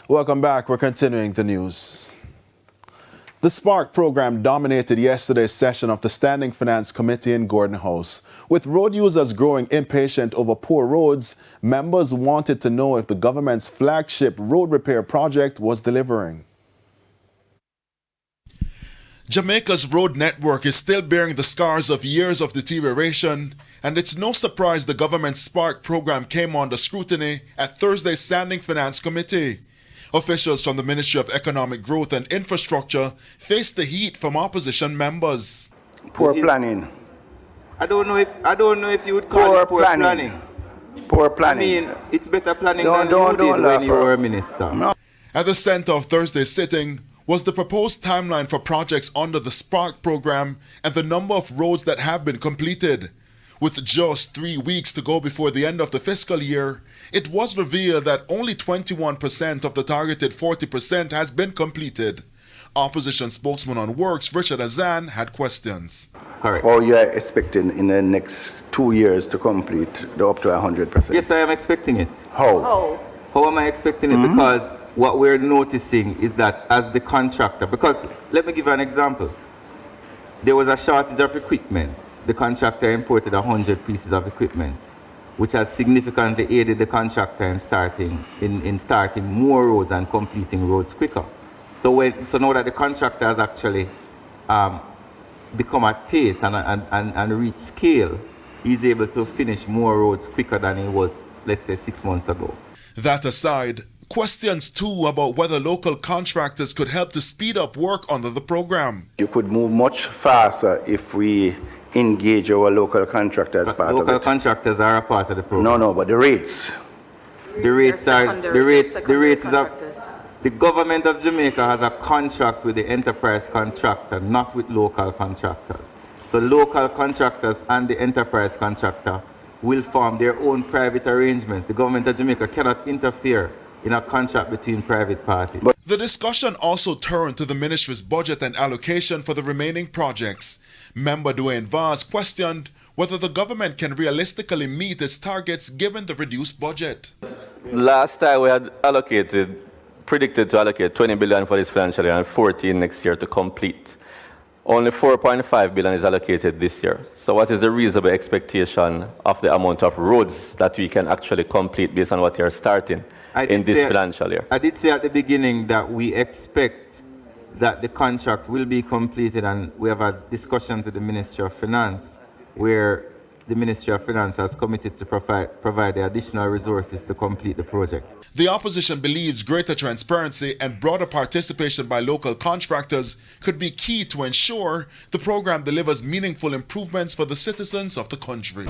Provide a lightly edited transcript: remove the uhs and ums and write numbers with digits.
Welcome back. We're continuing the news. The Spark program dominated yesterday's session of the Standing Finance Committee in Gordon House. With road users growing impatient over poor roads, members wanted to know if the government's flagship road repair project was delivering. Jamaica's road network is still bearing the scars of years of deterioration, and it's no surprise the government's Spark program came under scrutiny at Thursday's Standing Finance Committee. Officials from the Ministry of Economic Growth and Infrastructure faced the heat from opposition members. Poor planning. I don't know if you would call it poor planning. Poor planning. I mean, it's better planning than you did when you were a minister. No. At the center of Thursday's sitting was the proposed timeline for projects under the Spark program and the number of roads that have been completed. With just 3 weeks to go before the end of the fiscal year, it was revealed that only 21% of the targeted 40% has been completed. Opposition spokesman on Works, Richard Azan, had questions. Correct. Or you are expecting in the next 2 years to complete up to 100%? Yes, I am expecting it. How? How am I expecting it? Because what we're noticing is that as the contractor, because let me give you an example. There was a shortage of equipment. The contractor imported 100 pieces of equipment, which has significantly aided the contractor in starting more roads and completing roads quicker. So now that the contractor has actually become at pace and reached scale, he's able to finish more roads quicker than he was, let's say, 6 months ago. That aside, questions too about whether local contractors could help to speed up work under the program. You could move much faster if we engage our local contractors as part of it. Local contractors are a part of the program. No, but the rates. The rates the government of Jamaica has a contract with the enterprise contractor, not with local contractors. So local contractors and the enterprise contractor will form their own private arrangements. The government of Jamaica cannot interfere in a contract between private parties. The discussion also turned to the ministry's budget and allocation for the remaining projects. Member Dwayne Vaz questioned whether the government can realistically meet its targets given the reduced budget. Last time we had predicted to allocate 20 billion for this financial year and 14 next year to complete. Only 4.5 billion is allocated this year. So what is the reasonable expectation of the amount of roads that we can actually complete based on what you're starting in this financial year? I did say at the beginning that we expect that the contract will be completed, and we have a discussion to the Ministry of Finance where the Ministry of Finance has committed to provide the additional resources to complete the project. The opposition believes greater transparency and broader participation by local contractors could be key to ensure the program delivers meaningful improvements for the citizens of the country.